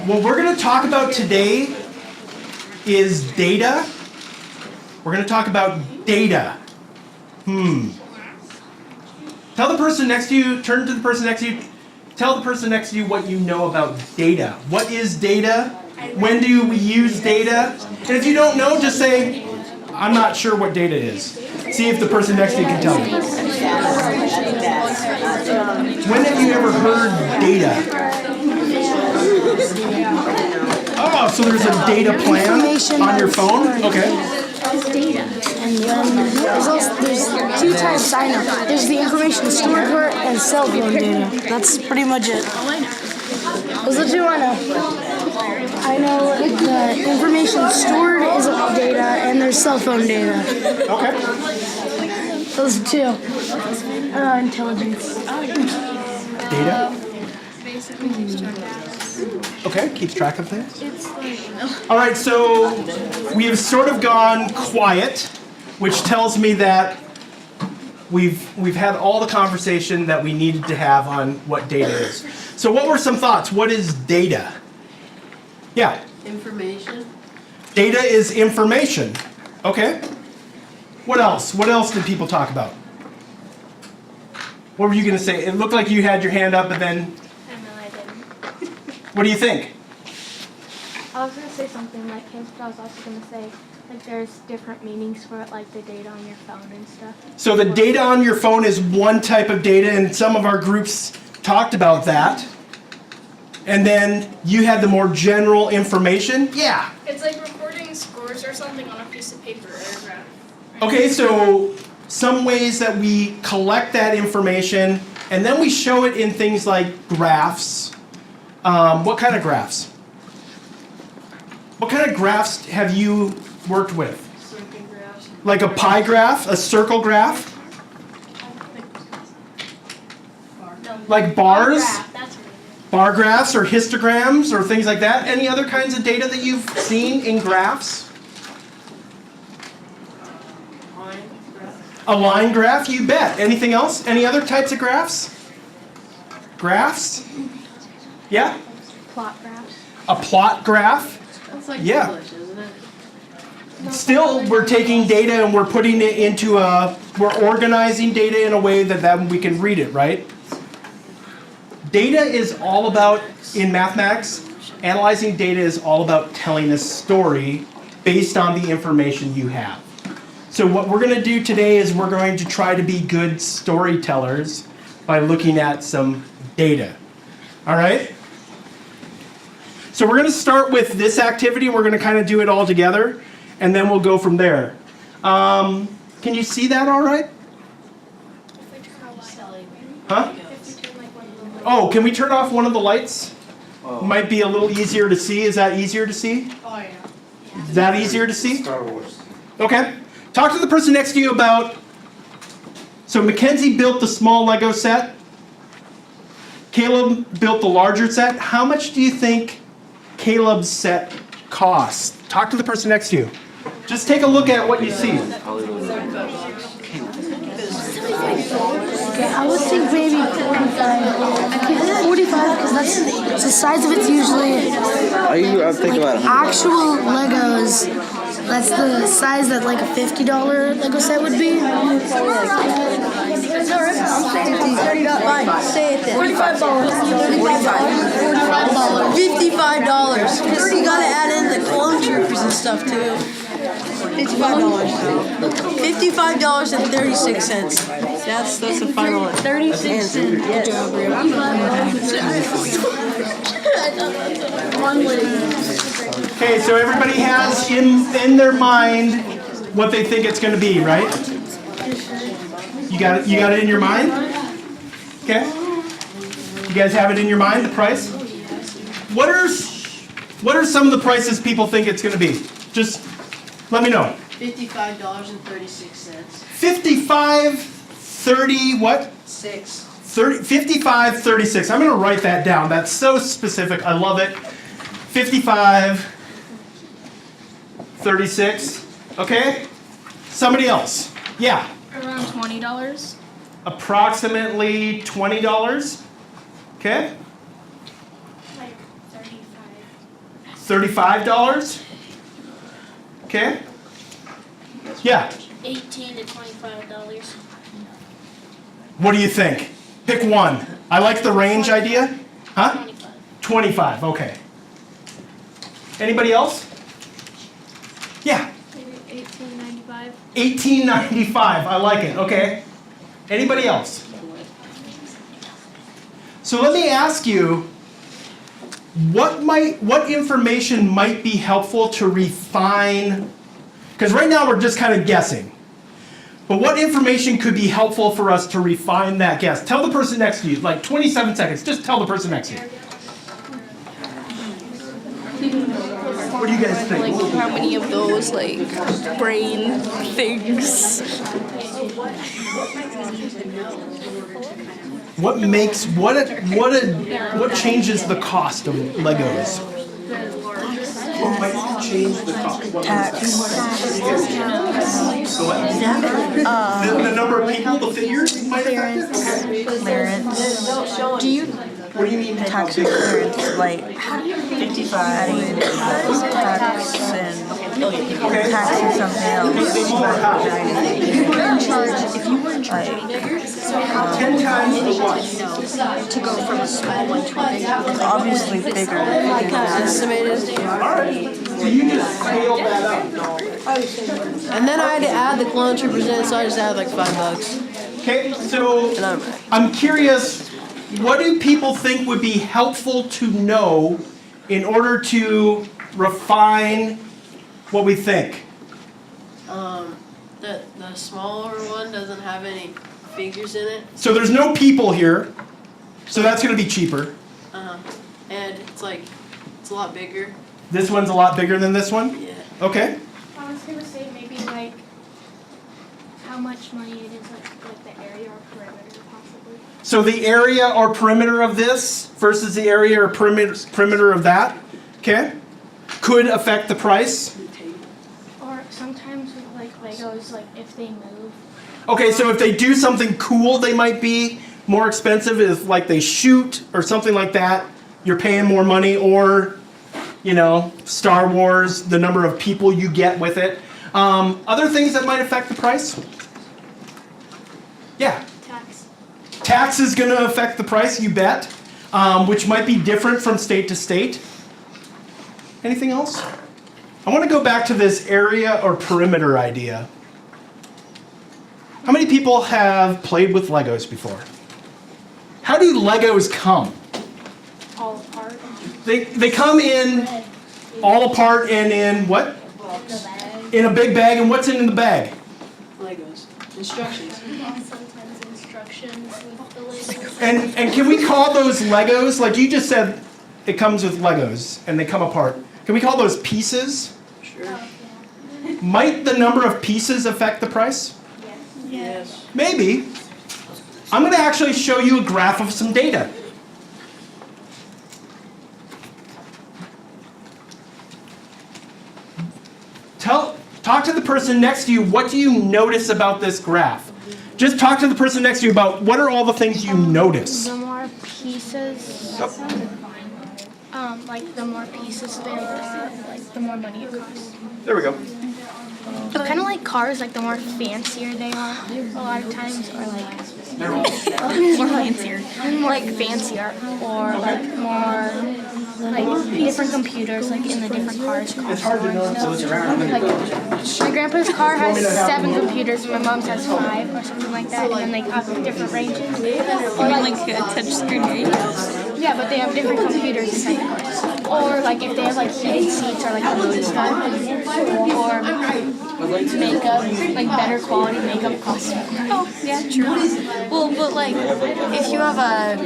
What we're going to talk about today is data. We're going to talk about data. Tell the person next to you, turn to the person next to you, tell the person next to you what you know about data. What is data? When do we use data? And if you don't know, just say, I'm not sure what data is. See if the person next to you can tell you. When have you ever heard data? Oh, so there's a data plan on your phone? Okay. Data. And there's two types I know. There's the information stored part and cell phone data. That's pretty much it. Those are the two I know. I know the information stored is data and there's cell phone data. Okay. Those are two. Intelligence. Data? Basically keeps track of. Okay, keeps track of things. All right, so we have sort of gone quiet, which tells me that we've had all the conversation that we needed to have on what data is. So what were some thoughts? What is data? Yeah. Information. Data is information. Okay. What else? What else did people talk about? What were you going to say? It looked like you had your hand up, but then I didn't. what do you think? I was going to say something like his, but I was also going to say like there's different meanings for it, like the data on your phone and stuff. So the data on your phone is one type of data, and some of our groups talked about that. And then you had the more general information? Yeah. It's like recording scores or something on a piece of paper or a graph. Okay, so some ways that we collect that information, and then we show it in things like graphs. What kind of graphs? What kind of graphs have you worked with? Circle graphs. Like a pie graph, a circle graph? Like bars? Graph, that's what it is. Bar graphs or histograms or things like that? Any other kinds of data that you've seen in graphs? Line graph. A line graph, you bet. Anything else? Any other types of graphs? Graphs? Yeah? Plot graphs. A plot graph? That's like Yeah. English, isn't it? Still, we're taking data and we're putting it into we're organizing data in a way that then we can read it, right? Data is all about, in mathematics, analyzing data is all about telling a story based on the information you have. So what we're going to do today is we're going to try to be good storytellers by looking at some data. All right? So we're going to start with this activity. We're going to kind of do it all together, and then we'll go from there. Can you see that all right? If we turn our light on. Huh? If we turn like one of the lights. Oh, can we turn off one of the lights? Might be a little easier to see. Is that easier to see? Oh, yeah. Is that easier to see? Star Wars. Okay. Talk to the person next to you about. So Mackenzie built the small Lego set. Caleb built the larger set. How much do you think Caleb's set cost? Talk to the person next to you. Just take a look at what you see. I would think maybe 45. 45 because that's the size of it's usually I'm thinking about it. actual Legos. That's the size that like a $50 Lego set would be. Say it then. $45. $55. Because you gotta add in the clone troopers and stuff too. $55. $55.36. That's the final one. 36 cents. Okay, so everybody has in their mind what they think it's going to be, right? You got it in your mind? Okay. You guys have it in your mind, the price? What are some of the prices people think it's going to be? Just let me know. $55.36. 55, 30, what? 6. 55, 36. I'm going to write that down. That's so specific. I love it. 55, 36. Okay? Somebody else. Yeah. Around $20. Approximately $20. Okay? Like 35. $35? Okay. Yeah. $18 to $25. What do you think? Pick one. I like the range idea. Huh? 25. 25. Okay. Anybody else? Yeah. Maybe $18.95. $18.95. I like it. Okay. Anybody else? So let me ask you, what information might be helpful to refine? Because right now we're just kind of guessing. But what information could be helpful for us to refine that guess? Tell the person next to you, like 27 seconds. Just tell the person next to you. What do you guys think? Like how many of those like brain things? What makes what changes the cost of Legos? What might change the cost? What the number of people, the figures might affect it? Clearance. Do you? What do you mean? Tax and clearance, like 55, tax and something else. If you were in charge, 10 times the what? to go from a small one to a big one, Obviously bigger. estimated. So you just scaled that up. And then I had to add the clone troopers in, so I just added like $5. Okay, so And I'm curious, what do people think would be helpful to know in order to refine what we think? The smaller one doesn't have any figures in it, So there's no people here, so that's going to be cheaper. and it's a lot bigger. This one's a lot bigger than this one? Yeah. Okay. I was gonna say maybe like how much money it is like the area or perimeter possibly. So the area or perimeter of this versus the area or perimeter of that, okay, could affect the price. Or sometimes with like Legos, like if they move. Okay, so if they do something cool, they might be more expensive. If like they shoot or something like that, you're paying more money. Or, you know, Star Wars, the number of people you get with it. Other things that might affect the price? Yeah. Tax. Tax is going to affect the price, you bet, which might be different from state to state. Anything else? I want to go back to this area or perimeter idea. How many people have played with Legos before? How do Legos come? All apart. They come in all apart and in what? The bag. In a big bag, and what's in the bag? Legos. Instructions. Sometimes instructions with the Legos. And can we call those Legos? Like you just said, it comes with Legos and they come apart. Can we call those pieces? Sure. Might the number of pieces affect the price? Yes. Maybe. I'm going to actually show you a graph of some data. Talk to the person next to you. What do you notice about this graph? Just talk to the person next to you about what are all the things you notice. The more pieces, like the more pieces there are, like the more money it costs. There we go. It's kind of like cars, like the more fancier they are, a lot of times, or like more fancier, like fancier, or like more like different computers, like in the different cars. It's hard to know if those around. Like my grandpa's car has 7 computers, my mom's has 5 or something like that, and then they have different ranges. Or like a touch screen game. yeah, but they have different computers inside the cars. Or like if they have like heated seats or like a loaded stuff, or makeup, like better quality makeup costs more. Oh, yeah, true. Well, but like, if you have a,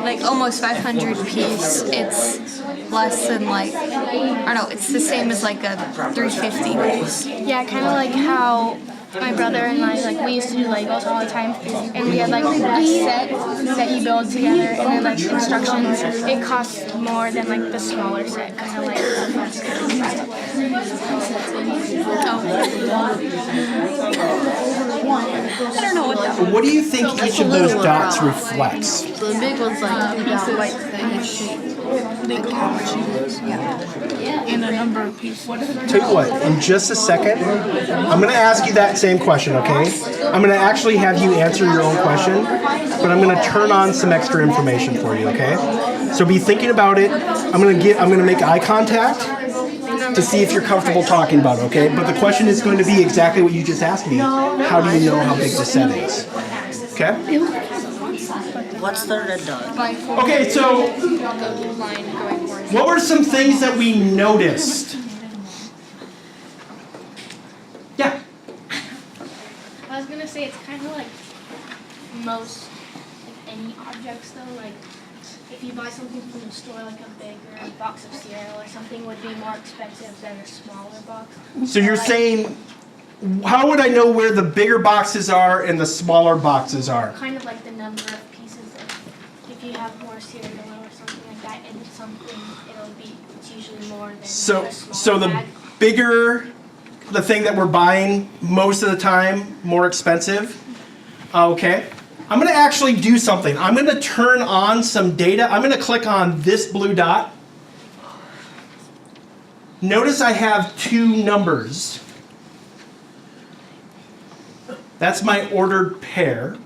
like, almost 500 piece, it's less than like, I don't know, it's the same as like a 350 piece. Yeah, kind of like how my brother and I, like, we used to do Legos all the time, and we had like a set that you build together, and then like instructions, it costs more than like the smaller set, kind of like. I don't know what that So what do you think each of those dots reflects? So the big one's like white thing. like how much it is. Yeah. In a number of pieces. Tell you what, in just a second, I'm going to ask you that same question, okay? I'm going to actually have you answer your own question, but I'm going to turn on some extra information for you, okay? So be thinking about it. I'm going to make eye contact to see if you're comfortable talking about it, okay? But the question is going to be exactly what you just asked me. How do you know how big the set is? Okay? What's the red dot? Okay, so what were some things that we noticed? Yeah. I was gonna say it's kind of like most, like any objects though, like if you buy something from the store, like a bigger box of cereal or something would be more expensive than a smaller box. So you're saying, how would I know where the bigger boxes are and the smaller boxes are? Kind of like the number of pieces of, if you have more cereal or something like that in something, it's usually more than a So smaller the bag. bigger the thing that we're buying, most of the time, more expensive. Okay. I'm going to actually do something. I'm going to turn on some data. I'm going to click on this blue dot. Notice I have two numbers. That's my ordered pair.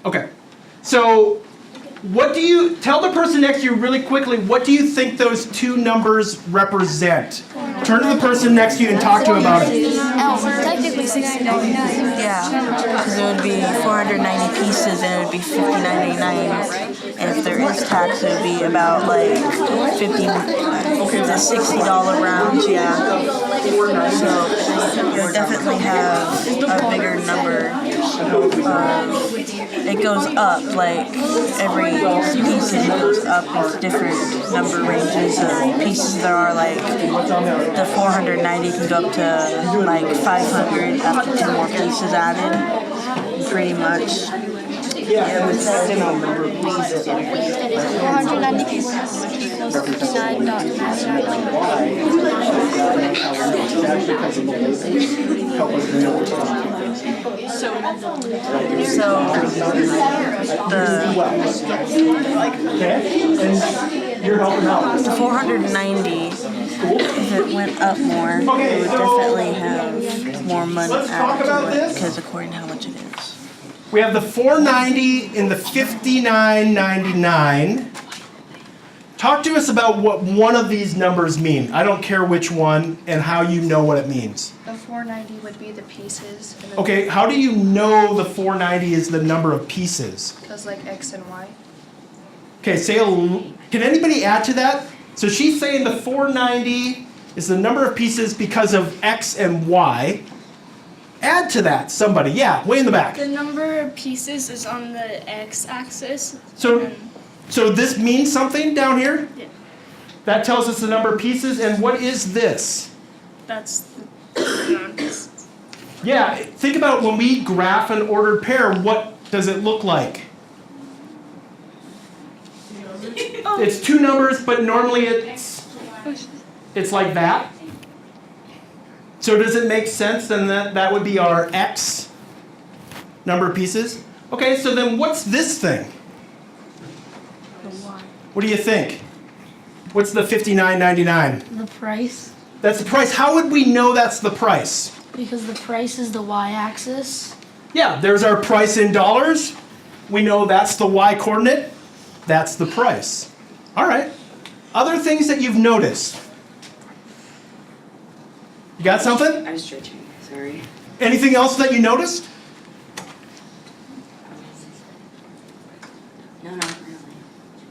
Okay. So tell the person next to you really quickly, what do you think those two numbers represent? Turn to the person next to you and talk to him about it. Technically $69.99. Yeah, because it would be 490 pieces and it would be $59.89. And if there is tax, it would be about like $50 to $60 rounds. Yeah. So you'll definitely have a bigger number. It goes up, like every piece it goes up with different number ranges of pieces. There are like the 490 can go up to like 500 after 2 more pieces added, pretty much. Yeah, it's the number of pieces. 490 pieces equals $59.99. So the 490, if it went up more, it would definitely have more money added to it, because according to how much it is. We have the 490 and the 59.99. Talk to us about what one of these numbers mean. I don't care which one and how you know what it means. The 490 would be the pieces. And then Okay, how do you know the 490 is the number of pieces? Because like X and Y. Okay, can anybody add to that? So she's saying the 490 is the number of pieces because of X and Y. Add to that, somebody. Yeah, way in the back. The number of pieces is on the X-axis. So this means something down here? Yeah. That tells us the number of pieces. And what is this? That's the amount. Yeah, think about when we graph an ordered pair, what does it look like? It's two numbers, but normally it's like that. So does it make sense then that would be our X number of pieces? Okay, so then what's this thing? What do you think? What's the $59.99? The price, That's the price. How would we know that's the price? because the price is the y-axis. Yeah, there's our price in dollars. We know that's the y coordinate. That's the price. All right. Other things that you've noticed. You got something? I was stretching, sorry. Anything else that you noticed? No, not really.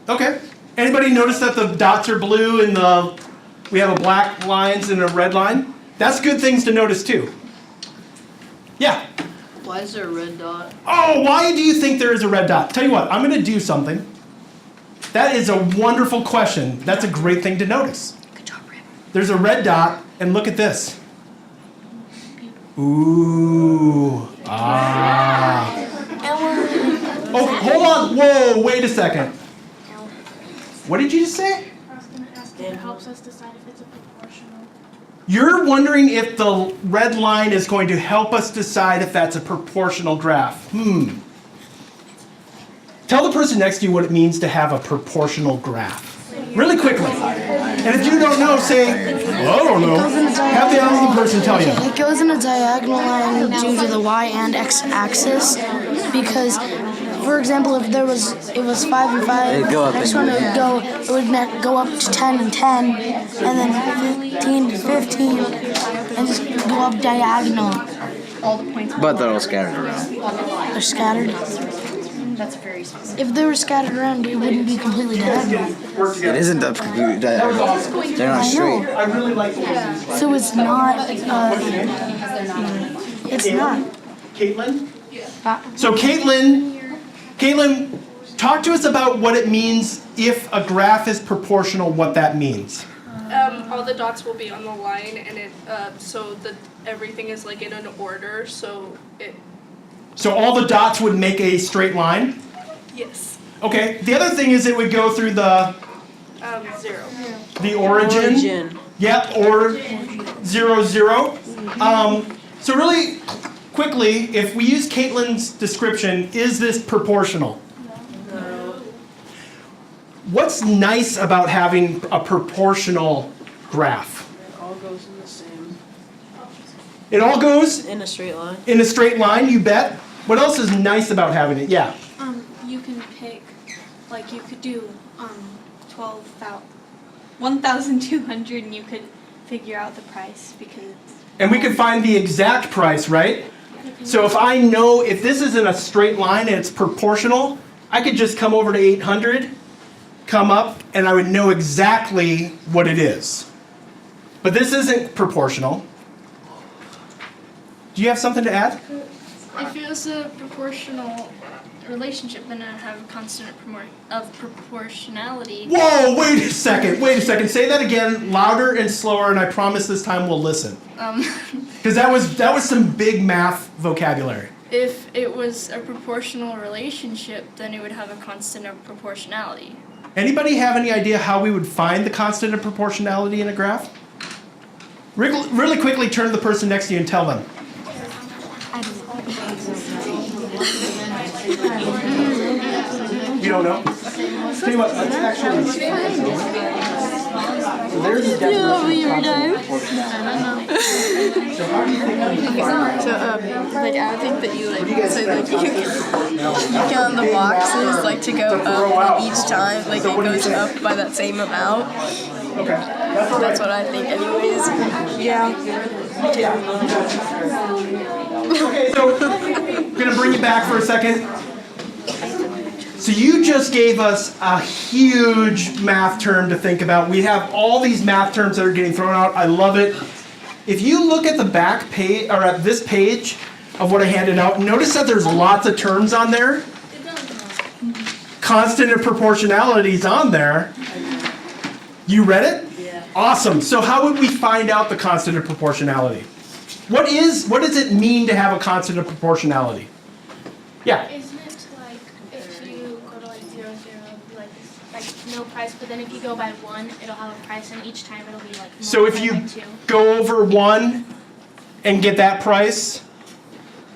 Okay. Anybody notice that the dots are blue and we have a black lines and a red line? That's good things to notice too. Yeah. Why is there a red dot? Oh, why do you think there is a red dot? Tell you what, I'm going to do something. That is a wonderful question. That's a great thing to notice. Good job, Rip. There's a red dot, and look at this. Ooh. Ah. Oh, hold on. Whoa, wait a second. What did you just say? I was gonna ask if it helps us decide if it's a proportional. You're wondering if the red line is going to help us decide if that's a proportional graph. Tell the person next to you what it means to have a proportional graph. Really quickly. And if you don't know, say, well, I don't know. Have the other person tell you. It goes in a diagonal line due to the y and x axis because, for example, if it was 5 and 5, It'd go up next in one it would go up to 10 and 10, and then 15 to 15, and just go up diagonal. But they're all scattered around. They're scattered. If they were scattered around, it wouldn't be completely diagonal. It isn't the complete diagonal. They're not straight. I really like that. So it's not. It's not. Caitlin? So Caitlin, talk to us about what it means if a graph is proportional, what that means. All the dots will be on the line, and it so that everything is like in an order. So it. So all the dots would make a straight line? Yes. Okay. The other thing is it would go through the 0. the origin. Yep, or 0, 0. So really quickly, if we use Caitlin's description, is this proportional? No. What's nice about having a proportional graph? It all goes in the same. It all goes In a straight line. in a straight line, you bet. What else is nice about having it? Yeah. You can pick, like you could do 1,200 and you could figure out the price because And we can find the exact price, right? So if I know if this is in a straight line and it's proportional, I could just come over to 800, come up, and I would know exactly what it is. But this isn't proportional. Do you have something to add? If it was a proportional relationship, then I'd have a constant of proportionality. Whoa, wait a second. Say that again, louder and slower, and I promise this time we'll listen. Because that was some big math vocabulary. If it was a proportional relationship, then it would have a constant of proportionality. Anybody have any idea how we would find the constant of proportionality in a graph? Really quickly turn to the person next to you and tell them. You don't know? Tell you what, let's actually. So there's the definition of proportionality. So how do you think like I would think that you you count the boxes like to go up each time, like it goes up by that same amount. Okay. That's what I think anyways. Yeah. Okay, so I'm gonna bring you back for a second. So you just gave us a huge math term to think about. We have all these math terms that are getting thrown out. I love it. If you look at the back page, or at this page of what I handed out, notice that there's lots of terms on there. Constant of proportionality is on there. You read it? Yeah. Awesome. So how would we find out the constant of proportionality? What does it mean to have a constant of proportionality? Yeah. Isn't it like if you go to like 0, 0, like no price, but then if you go by 1, it'll have a price, and each time it'll be like So if you multiplied by 2. go over 1 and get that price,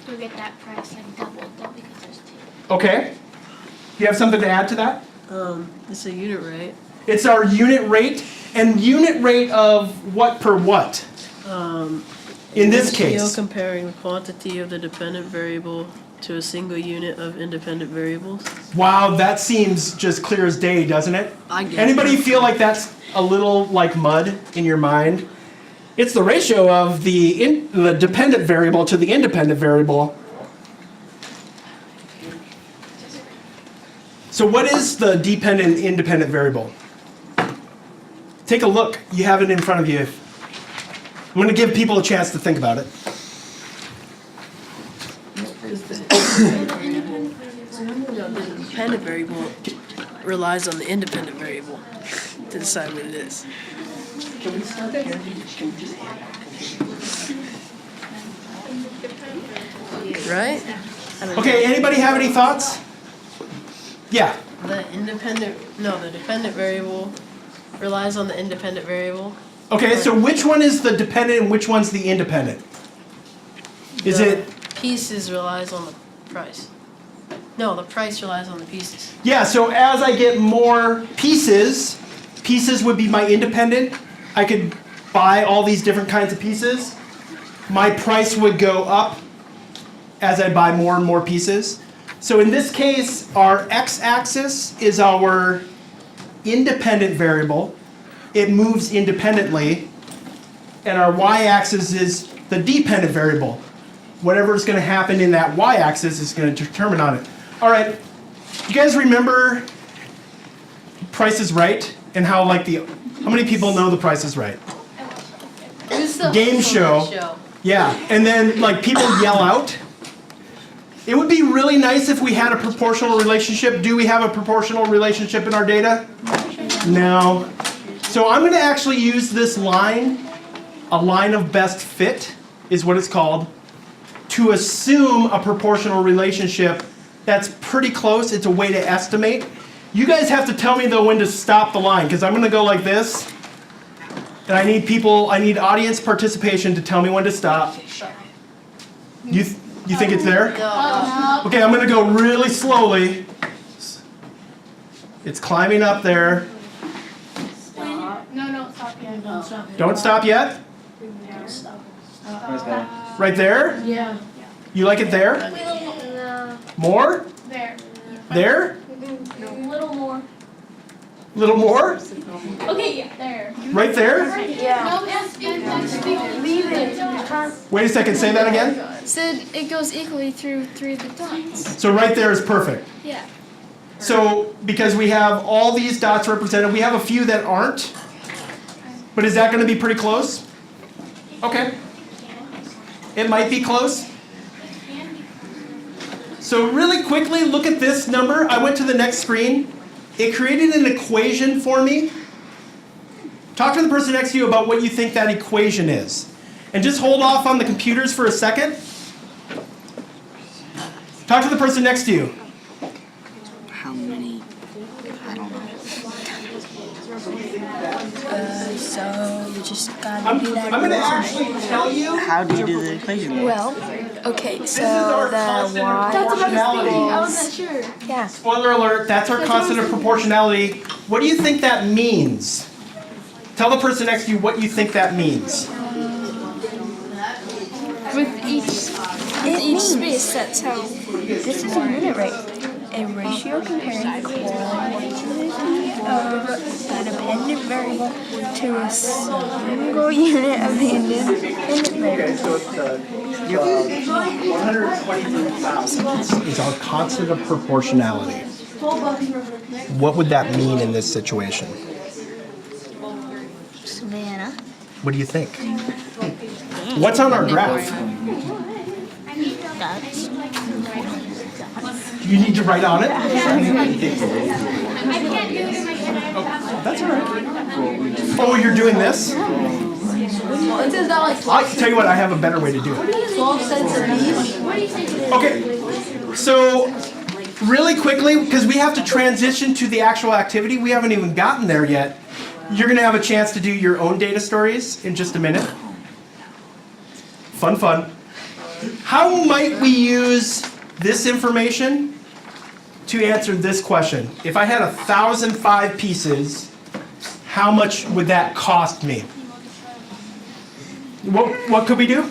You'll get that price like doubled because there's 2. okay. Do you have something to add to that? It's a unit rate. It's our unit rate, and unit rate of what per what? In this case. Comparing the quantity of the dependent variable to a single unit of independent variables. Wow, that seems just clear as day, doesn't it? I get Anybody it. feel like that's a little like mud in your mind? It's the ratio of the dependent variable to the independent variable. So what is the dependent and independent variable? Take a look. You have it in front of you. I'm going to give people a chance to think about it. The dependent variable relies on the independent variable to decide what it is. Right? Okay, anybody have any thoughts? Yeah. The dependent variable relies on the independent variable. Okay, so which one is the dependent and which one's the independent? Is The it pieces relies on the price. No, the price relies on the pieces. Yeah, so as I get more pieces, pieces would be my independent. I could buy all these different kinds of pieces. My price would go up as I buy more and more pieces. So in this case, our x-axis is our independent variable. It moves independently. And our y-axis is the dependent variable. Whatever is going to happen in that y-axis is going to determine on it. All right, you guys remember Price is Right and how how many people know The Price is Right? Game show. Yeah, and then people yell out. It would be really nice if we had a proportional relationship. Do we have a proportional relationship in our data? No. So I'm going to actually use this line, a line of best fit is what it's called, to assume a proportional relationship that's pretty close. It's a way to estimate. You guys have to tell me though when to stop the line, because I'm going to go like this. And I need audience participation to tell me when to stop. You think it's there? No. Okay, I'm going to go really slowly. It's climbing up there. No, stop yet. Don't stop yet? Right there? Yeah. You like it there? No. More? There. There? A little more. Little more? Okay, yeah, there. Right there? No, leave it. Wait a second, say that again? Said it goes equally through the dots. So right there is perfect. Yeah. So because we have all these dots represented, we have a few that aren't. But is that going to be pretty close? Okay. It might be close. So really quickly, look at this number. I went to the next screen. It created an equation for me. Talk to the person next to you about what you think that equation is. And just hold off on the computers for a second. Talk to the person next to you. How many? I don't know. So you just gotta I'm do that. going to actually tell you. How do you do the equation? Well, okay, This is our constant of proportionality. I wasn't sure. yeah. Spoiler alert, that's our constant of proportionality. What do you think that means? Tell the person next to you what you think that means. With each space, that's how. This is a unit rate. A ratio comparing the quantity of a dependent variable to a single unit of the independent variable. 123,000 is our constant of proportionality. What would that mean in this situation? Savannah. What do you think? What's on our graph? Dots. You need to write on it? I can't do it in my head. Oh, that's all right. Oh, you're doing this? It says that like I'll tell you what, I have a better way to do it. 12 cents a piece. Okay, so really quickly, because we have to transition to the actual activity, we haven't even gotten there yet. You're going to have a chance to do your own data stories in just a minute. Fun. How might we use this information to answer this question? If I had 1,005 pieces, how much would that cost me? What could we do?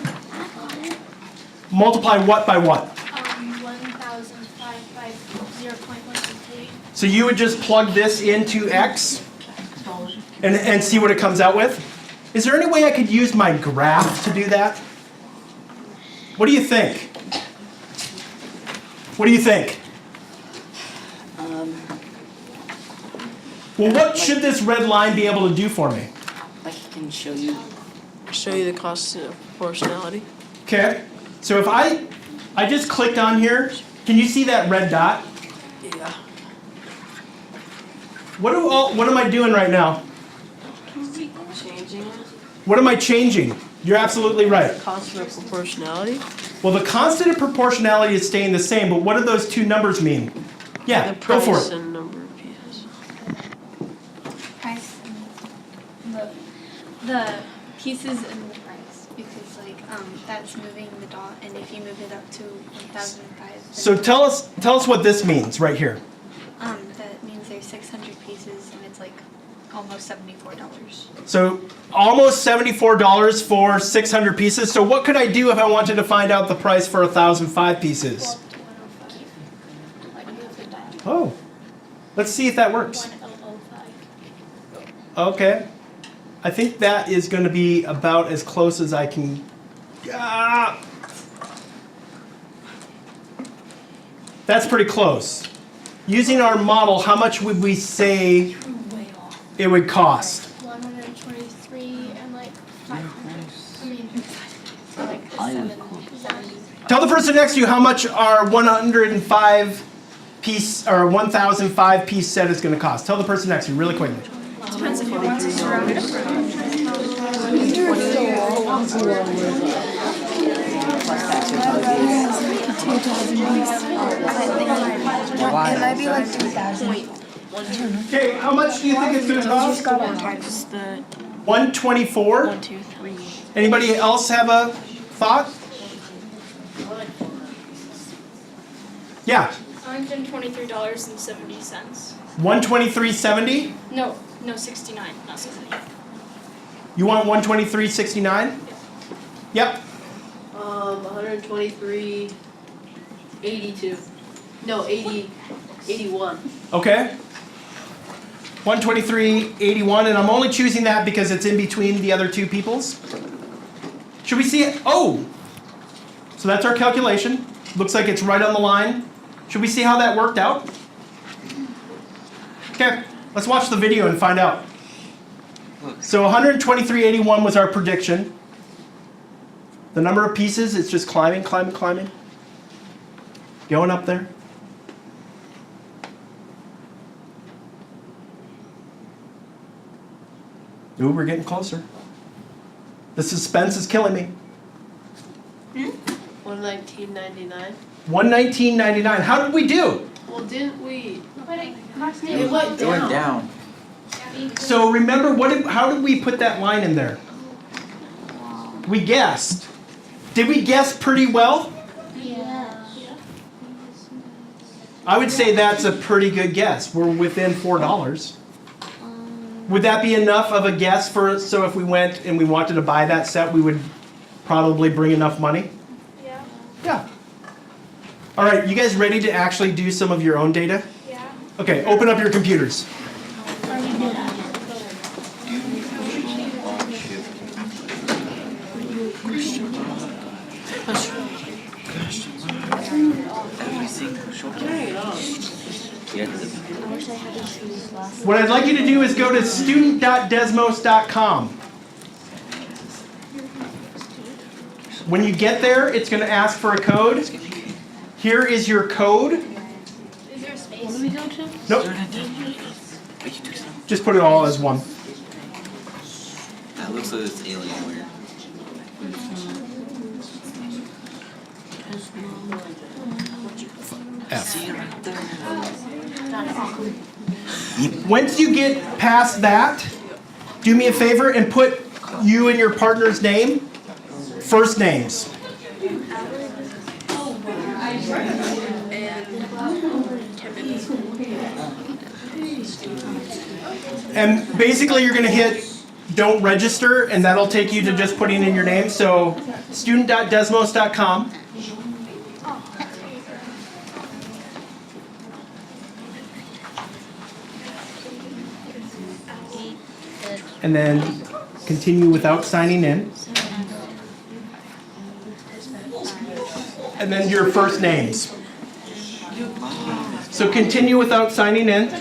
Multiply what by what? 1,005 by 0.123. So you would just plug this into X and see what it comes out with? Is there any way I could use my graph to do that? What do you think? What do you think? Well, what should this red line be able to do for me? Like it can show you. Show you the cost of proportionality. Okay, so if I just clicked on here, can you see that red dot? Yeah. What am I doing right now? Changing it. What am I changing? You're absolutely right. Cost of proportionality. Well, the constant of proportionality is staying the same, but what do those two numbers mean? Yeah, The go for price it. and number of pieces. Price. The pieces and the price. because like that's moving the dot, and if you move it up to 1,005, So tell us what this means right here. that means there's 600 pieces, and it's like almost $74. So almost $74 for 600 pieces. So what could I do if I wanted to find out the price for 1,005 pieces? Oh, let's see if that works. Okay. I think that is going to be about as close as I can. That's pretty close. Using our model, how much would we say it would cost? 123 and like 500. I mean, like 7. Tell the person next to you how much our 105 piece or 1,005 piece set is going to cost. Tell the person next to you really quickly. Depends if you want to surround it. It might be like 2,000. Okay, how much do you think it's going to cost? Times the 124. 1, 2, 3. Anybody else have a thought? Yeah, $123.70. 123.70. No, 69, not 69. You want 123.69? Yep. 123.82. No, 81. Okay. 123.81, and I'm only choosing that because it's in between the other two people's. Should we see it? Oh! So that's our calculation. Looks like it's right on the line. Should we see how that worked out? Okay, let's watch the video and find out. So 123.81 was our prediction. The number of pieces, it's just climbing, climbing, climbing. Going up there. Ooh, we're getting closer. The suspense is killing me. 119.99. 119.99. How did we do? Well, didn't we? It went down. So remember, how did we put that line in there? We guessed. Did we guess pretty well? Yeah. I would say that's a pretty good guess. We're within $4. Would that be enough of a guess for so if we went and we wanted to buy that set, we would probably bring enough money? Yeah. Yeah. All right, you guys ready to actually do some of your own data? Yeah. Okay, open up your computers. What I'd like you to do is go to student.desmos.com. When you get there, it's going to ask for a code. Here is your code. Is there a space? What do we go to? Nope. Just put it all as one. That looks like it's Alienware. Once you get past that, do me a favor and put you and your partner's name, first names. And basically you're going to hit don't register, and that'll take you to just putting in your name. So student.desmos.com. And then continue without signing in. And then your first names. So continue without signing in.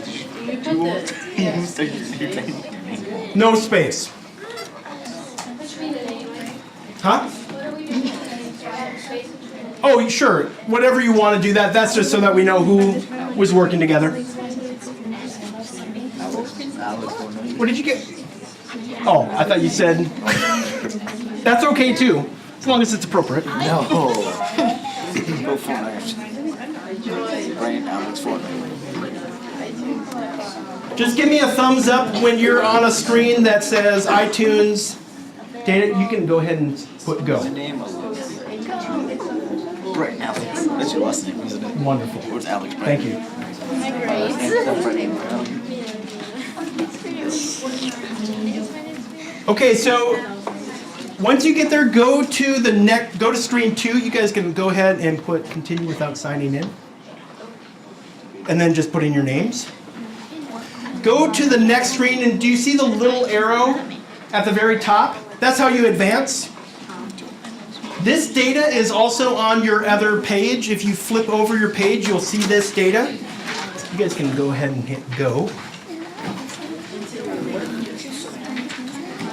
No space. Huh? Oh, sure. Whatever you want to do that. That's just so that we know who was working together. What did you get? Oh, I thought you said. That's okay too, as long as it's appropriate. No. Go for it. Right now, it's for me. Just give me a thumbs up when you're on a screen that says iTunes data. You can go ahead and put go. Name Bright Alex. That's your last name, isn't it? Wonderful. Where's Alex Bright? Thank you. Okay, so once you get there, go to screen 2. You guys can go ahead and put continue without signing in. And then just put in your names. Go to the next screen, and do you see the little arrow at the very top? That's how you advance. This data is also on your other page. If you flip over your page, you'll see this data. You guys can go ahead and hit go.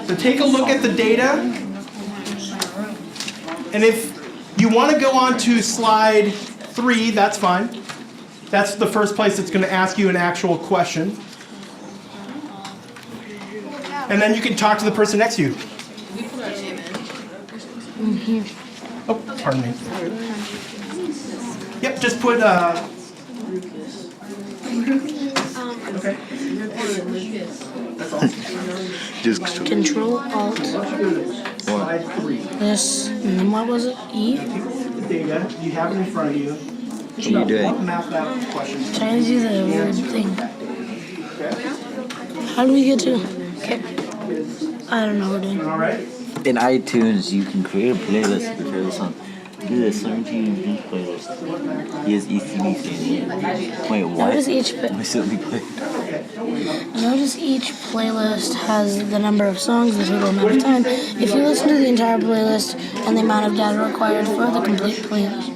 So take a look at the data. And if you want to go on to slide 3, that's fine. That's the first place it's going to ask you an actual question. And then you can talk to the person next to you. Oh, pardon me. Yep, just put okay. Just Control Alt. Slide 3. This. And then what was it? E? Take a look at the data. You have it in front of you. What are you doing? Map out questions. Trying to do the weird thing. How do we get to? Okay. I don't know what we're doing. All right. In iTunes, you can create a playlist of your favorite song. Do the 17 playlist. He has ECDC. Wait, what? Notice each Why should we play? Notice each playlist has the number of songs, the total amount of time. If you listen to the entire playlist and the amount of data required for the complete playlist.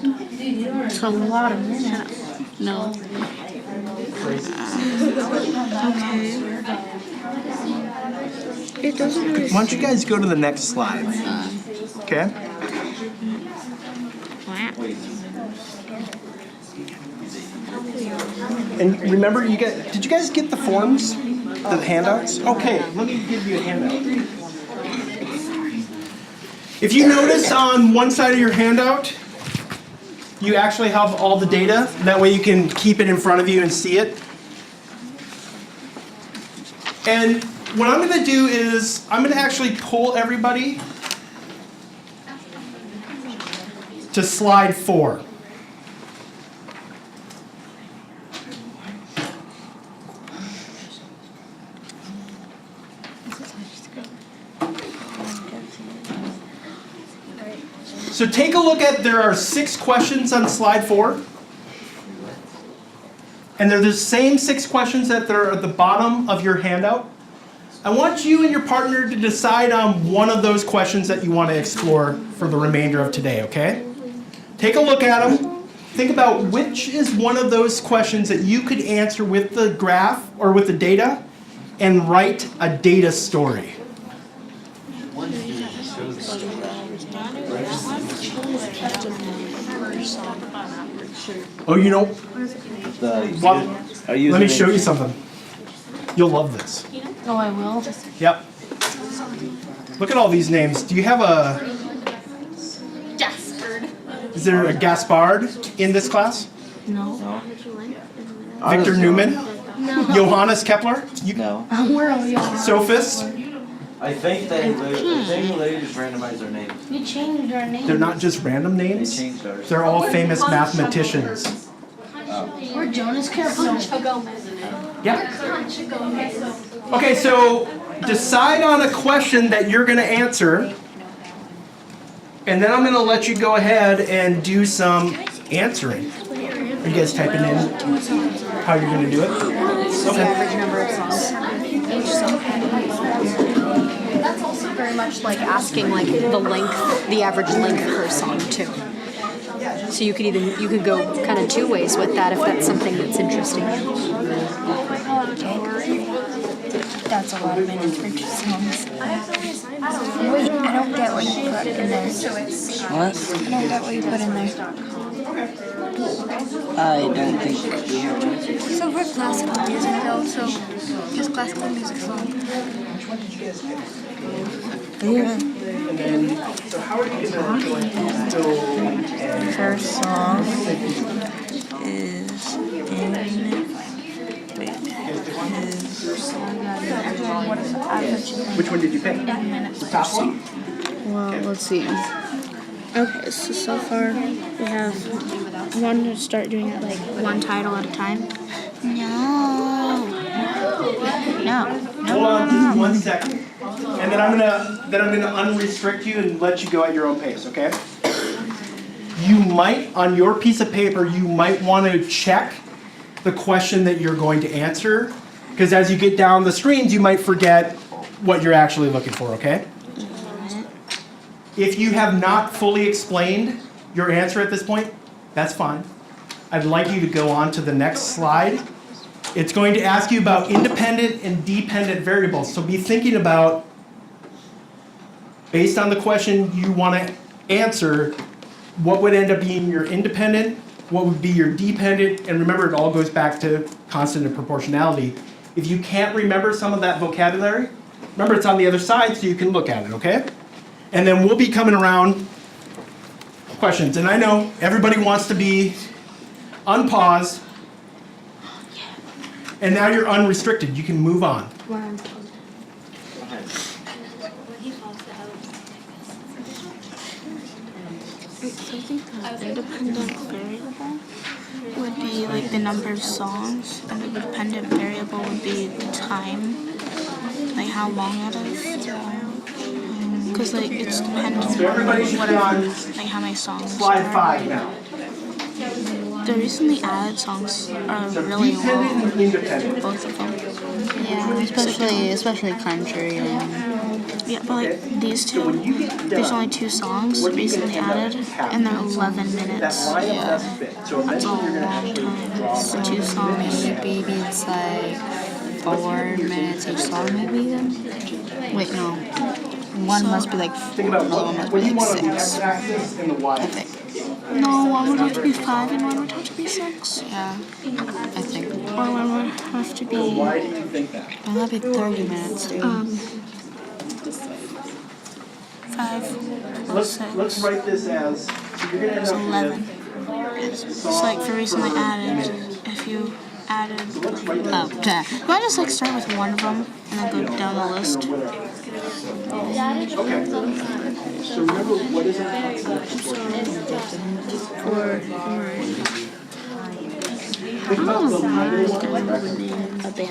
It's a lot of minutes. No. Okay. It doesn't really. Why don't you guys go to the next slide? Okay. And remember, did you guys get the forms? The handouts? Okay, let me give you a handout. If you notice on one side of your handout, you actually have all the data. That way you can keep it in front of you and see it. And what I'm going to do is I'm going to actually pull everybody to slide 4. So take a look at, there are 6 questions on slide 4. And they're the same 6 questions that are at the bottom of your handout. I want you and your partner to decide on one of those questions that you want to explore for the remainder of today, okay? Take a look at them. Think about which is one of those questions that you could answer with the graph or with the data and write a data story. Oh, you know, let me show you something. You'll love this. Oh, I will. Yep. Look at all these names. Do you have a... Gaspard. Is there a Gaspard in this class? No. Victor Newman? No. Johannes Kepler? No. Where are y'all? Sophist? I think they just randomized their names. We changed our name. They're not just random names. They changed ours. They're all famous mathematicians. We're Jonas Kepler. Yep. Okay, so decide on a question that you're going to answer. And then I'm going to let you go ahead and do some answering. Are you guys typing in how you're going to do it? Okay. Average number of songs. That's also very much like asking like the average length per song too. So you could go kind of 2 ways with that if that's something that's interesting. That's a lot of minutes for 2 songs. Wait, I don't get what you put in there. What? I don't get what you put in there. I don't think. So for classical music though, so just classical music song. Yeah. So how are you going to First song is in. Which one did you pick? The top one? Well, let's see. Okay, so far we have one to start doing it like one title at a time. Hold on just 1 second. And then I'm gonna unrestrict you and let you go at your own pace, okay? You might, on your piece of paper, you might want to check the question that you're going to answer, because as you get down the screens, you might forget what you're actually looking for, okay? If you have not fully explained your answer at this point, that's fine. I'd like you to go on to the next slide. It's going to ask you about independent and dependent variables. So be thinking about, based on the question you want to answer, what would end up being your independent, what would be your dependent, and remember it all goes back to constant and proportionality. If you can't remember some of that vocabulary, remember it's on the other side so you can look at it, okay? And then we'll be coming around questions. And I know everybody wants to be unpaused. And now you're unrestricted. You can move on. Independent variable would be like the number of songs, and the dependent variable would be the time, like how long it is. Because like it's dependent on whatever, like how many songs. Slide 5 now. The recently added songs are really Dependent long, and independent. both of them. Yeah, especially country and. Yeah, but like these two, there's only 2 songs recently added, and they're 11 minutes. Yeah. So That's a eventually you're long going to time. draw So 2 songs. Maybe it's like 4 minutes each song, maybe then? Wait, no. One must be like 4, Think about another one must what be do you like want on the 6. x-axis and the I y-axis. think. No, one would have to be 5 and one would have to be 6. Yeah, I think. Or one would have to be Why do you think that? Well, that'd be 30 minutes, dude. 5 Let's 6. write this as, so you're going to It's end 11. up So like for recently added, if you added, Oh, yeah. you might just like start with one of them and then go down the list. So remember, what is it?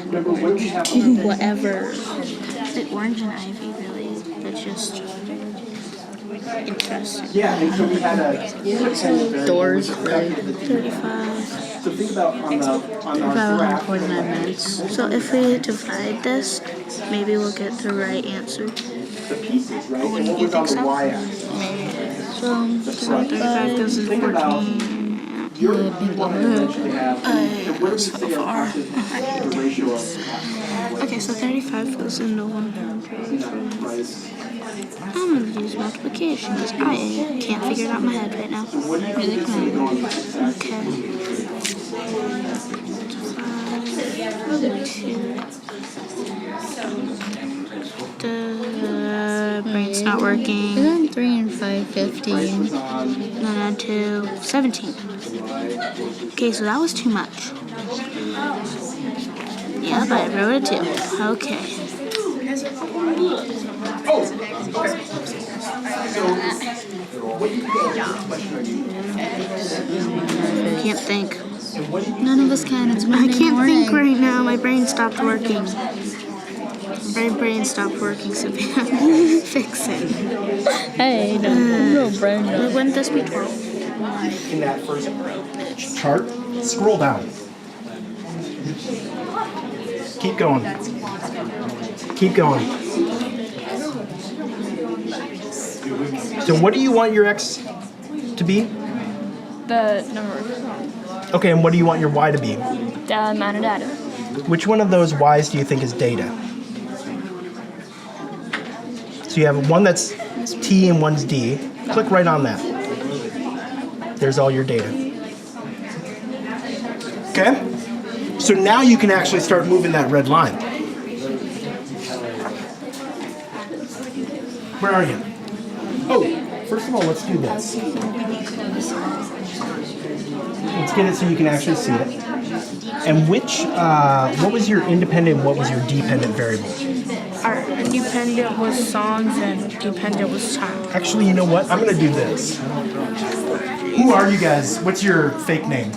Remember, what do you have? Whatever. The orange and ivy really, that's just interesting. Yeah, and so we had a independent variable Doors, which affected the 35. So think about on our graph. 49 minutes. So if we divide this, maybe we'll get the right answer. The pieces, right? Wouldn't And you what was think on the so? y-axis? So 35 goes in Think about 14. your you want to eventually have. And what do we say our the ratio of? Okay, so 35 goes into 100. I'm gonna use multiplication because I can't figure it out in my head right now. What do you think is going to go on the x-axis? The brain's not working. Isn't 3 and 5 15? Then add 2, 17. Okay, so that was too much. Yeah, but I wrote it too. Okay. Can't think. None of us can. It's I Monday can't morning. think right now. My brain stopped working. My brain stopped working, so fix it. Hey, no brain. Wouldn't this be 12? In that first chart, scroll down. Keep going. Keep going. So what do you want your x to be? The number, Okay, and what do you want your y to be? the amount of data. Which one of those y's do you think is data? So you have one that's t and one's d. Click right on that. There's all your data. Okay? So now you can actually start moving that red line. Where are you? Oh, first of all, let's do this. Let's get it so you can actually see it. And what was your independent, what was your dependent variable? our independent was songs and dependent was time. Actually, you know what? I'm gonna do this. Who are you guys? What's your fake name?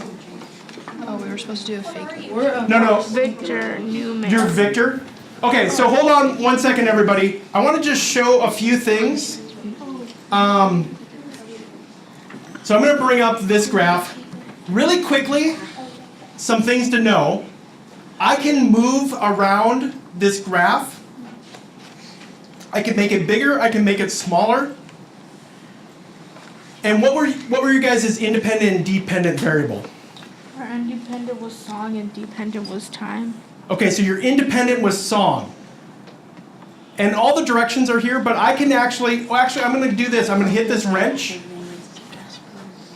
Oh, we were supposed to do a fake. No. Victor Newman. You're Victor? Okay, so hold on 1 second, everybody. I want to just show a few things. So I'm going to bring up this graph. Really quickly, some things to know. I can move around this graph. I can make it bigger, I can make it smaller. And what were you guys' independent and dependent variable? Our independent was song and dependent was time. Okay, so your independent was song. And all the directions are here, but I can actually I'm gonna do this. I'm gonna hit this wrench.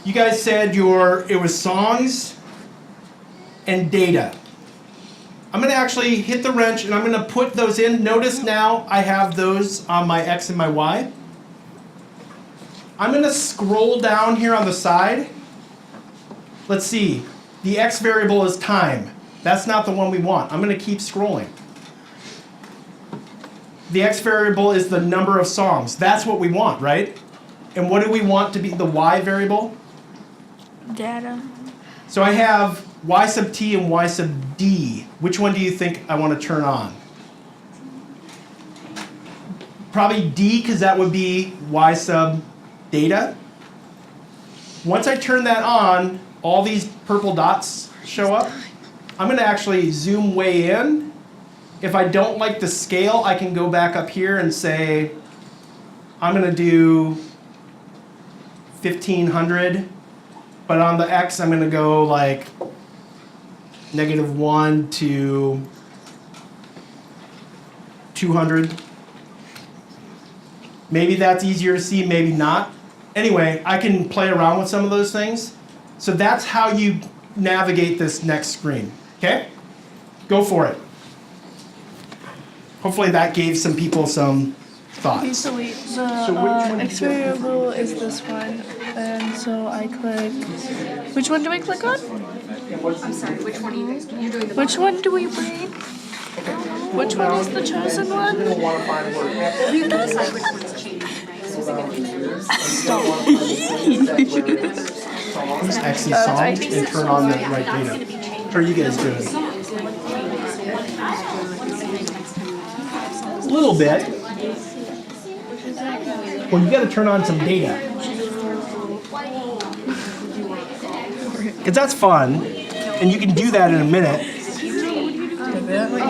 You guys said it was songs and data. I'm gonna actually hit the wrench and I'm gonna put those in. Notice now I have those on my X and my Y. I'm gonna scroll down here on the side. Let's see, the X variable is time. That's not the one we want. I'm gonna keep scrolling. The X variable is the number of songs. That's what we want, right? And what do we want to be the Y variable? Data. So I have Y sub T and Y sub D. Which one do you think I want to turn on? Probably D, because that would be Y sub data. Once I turn that on, all these purple dots show up. I'm going to actually zoom way in. If I don't like the scale, I can go back up here and say, I'm going to do 1500. But on the X, I'm going to go like -1 to 200. Maybe that's easier to see, maybe not. Anyway, I can play around with some of those things. So that's how you navigate this next screen. Okay? Go for it. Hopefully that gave some people some thoughts. Okay, so wait, the X variable is this one, and so I click. Which one do I click on? I'm sorry, which one are you doing the Which one do we bring? Which one is the chosen one? You can decide which one's changing, Use X these songs and turn on the right data. How are you guys doing? A little bit. Well, you got to turn on some data. Because that's fun, and you can do that in a minute.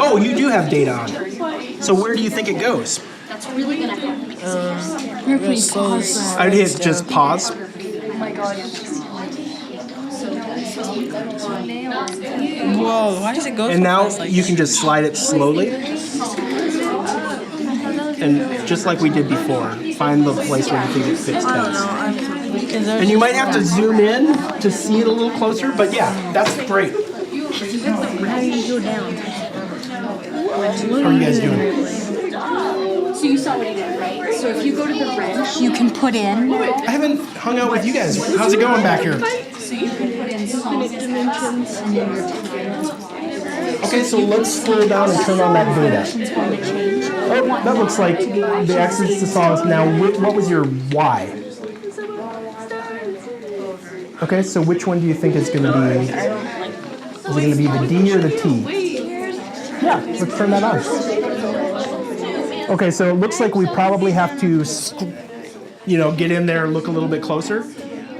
Oh, you do have data on it. So where do you think it goes? That's really gonna help. I'd hit just pause. Whoa, why does it go And now you can just slide it slowly. And just like we did before, find the place where you think it fits best. And you might have to zoom in to see it a little closer, but yeah, that's great. How do you go down? How are you guys doing? So you saw what he did, right? So if you go to the wrench, you can put in. I haven't hung out with you guys. How's it going back here? So you can put in songs dimensions and then your time. Okay, so let's scroll down and turn on that data. Oh, that looks like the X's to songs. Now, what was your Y? Okay, so which one do you think is going to be? Is it going to be the D or the T? Yeah, let's turn that on. Okay, so it looks like we probably have to, get in there and look a little bit closer.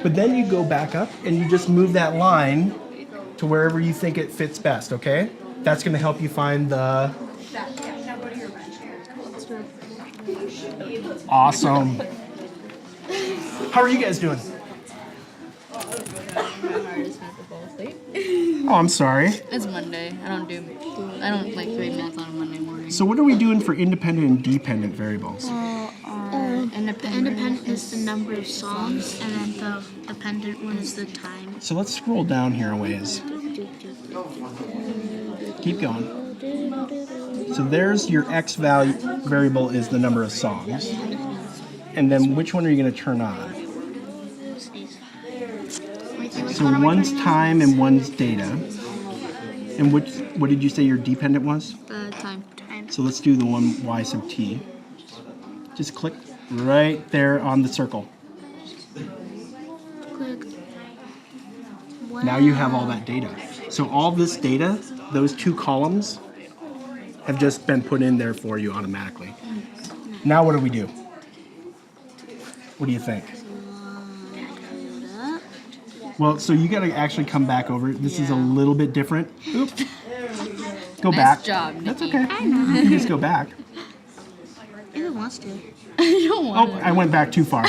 But then you go back up and you just move that line to wherever you think it fits best, okay? That's going to help you find the... Awesome. How are you guys doing? Oh, I'm sorry. It's Monday. I don't like grade math on a Monday morning. So what are we doing for independent and dependent variables? The independent is the number of songs, and then the dependent one is the time. So let's scroll down here a ways. Keep going. So there's your X value variable is the number of songs. And then which one are you going to turn on? So one's time and one's data. And what did you say your dependent was? The time. So let's do the one y sub t. Just click right there on the circle. Click. Now you have all that data. So all this data, those two columns, have just been put in there for you automatically. Now what do we do? What do you think? Well, so you got to actually come back over. This is a little bit different. Oops. Go back. Nice job, Nikki. That's okay. You can just go back. If it wants to. I don't want Oh, I went back too far.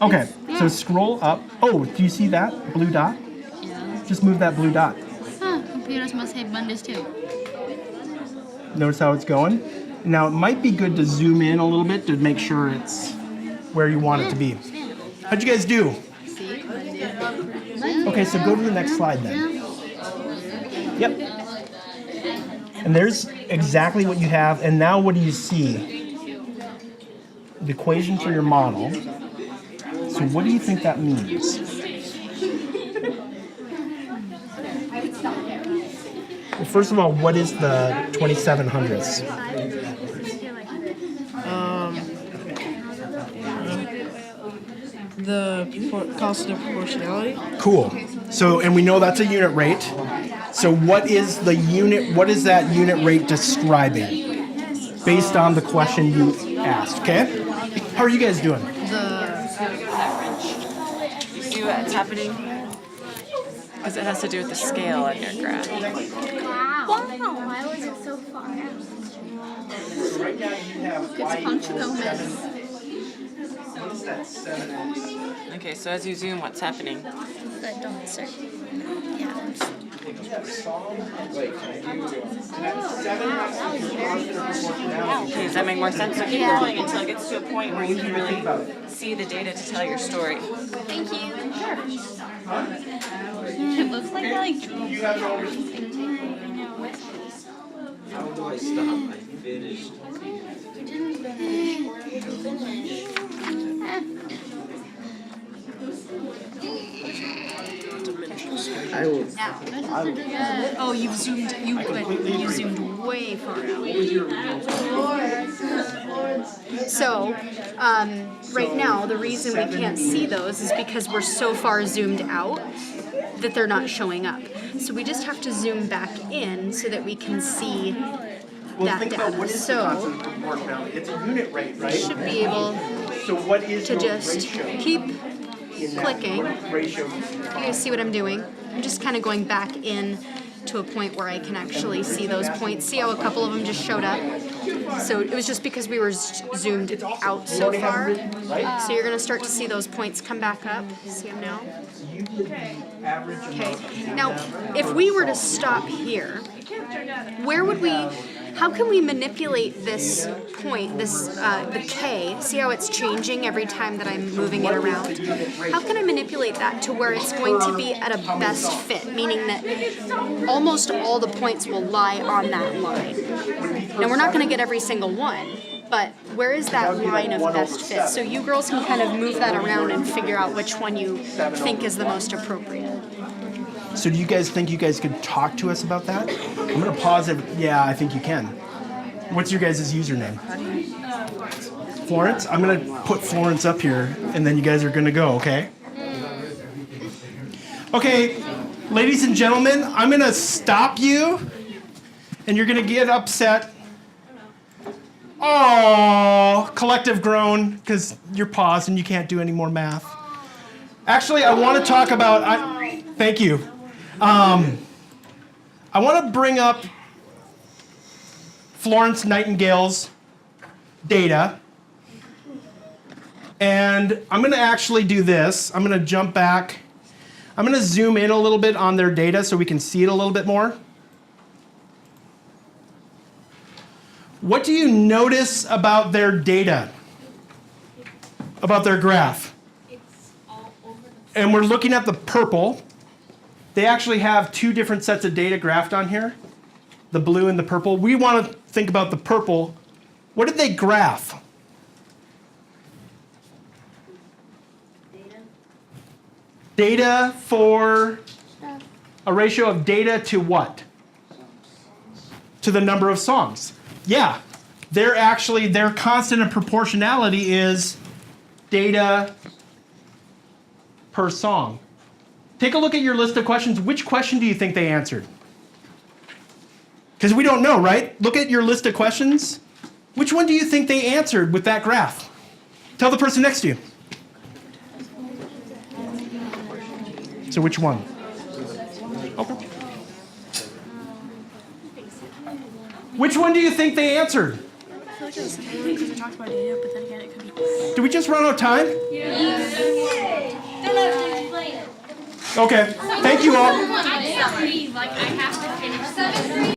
Okay, so scroll up. Oh, do you see that blue dot? Yeah. Just move that blue dot. Huh, computers must hate Mondays too. Notice how it's going? Now, it might be good to zoom in a little bit to make sure it's where you want it to be. How'd you guys do? See? Okay, so go to the next slide then. Yep. And there's exactly what you have. And now what do you see? The equation for your model. So what do you think that means? Well, first of all, what is the 2700ths? The cost of proportionality. Cool. So, and we know that's a unit rate. So what is the unit, what is that unit rate describing? Based on the question you asked, okay? How are you guys doing? You see what's happening? Because it has to do with the scale on your graph. Wow. Why was it so far out? So right now you have Okay, so as you zoom, what's happening? But don't search. Okay, does that make more sense? So keep going until it gets to a point where you can really see the data to tell your story. Thank you. It looks like How do I stop? I finished. I will. Oh, you've zoomed. You zoomed way far out. So, right now, the reason we can't see those is because we're so far zoomed out that they're not showing up. So we just have to zoom back in so that we can see that data. So it's a unit rate, right? you should be able So what is to your just ratio keep in that clicking. ratio? You guys see what I'm doing? I'm just kind of going back in to a point where I can actually see those points. See how a couple of them just showed up? So it was just because we were zoomed out so far. So you're going to start to see those points come back up. See them now? Okay. Now, if we were to stop here, where would we... How can we manipulate this point, the K? See how it's changing every time that I'm moving it around? How can I manipulate that to where it's going to be at a best fit, meaning that almost all the points will lie on that line? Now, we're not going to get every single one, but where is that line of best fit? So you girls can kind of move that around and figure out which one you think is the most appropriate. So do you guys think you guys could talk to us about that? I'm going to pause it. Yeah, I think you can. What's your guys' username? Florence? I'm going to put Florence up here, and then you guys are going to go, okay? Okay, ladies and gentlemen, I'm going to stop you, and you're going to get upset. Oh, collective groan, because you're paused and you can't do any more math. Actually, I want to talk about... Thank you. I want to bring up Florence Nightingale's data. And I'm going to actually do this. I'm going to jump back. I'm going to zoom in a little bit on their data so we can see it a little bit more. What do you notice about their data? About their graph? And we're looking at the purple. They actually have two different sets of data graphed on here, the blue and the purple. We want to think about the purple. What did they graph? Data for a ratio of data to what? to the number of songs. Yeah, they're actually, their constant of proportionality is data per song. Take a look at your list of questions. Which question do you think they answered? Because we don't know, right? Look at your list of questions. Which one do you think they answered with that graph? Tell the person next to you. So which one? Okay. Which one do you think they answered? I feel like it was because it talks about data, but then again, it could be. Did we just run out of time? Okay. Thank you all. Like I have to finish.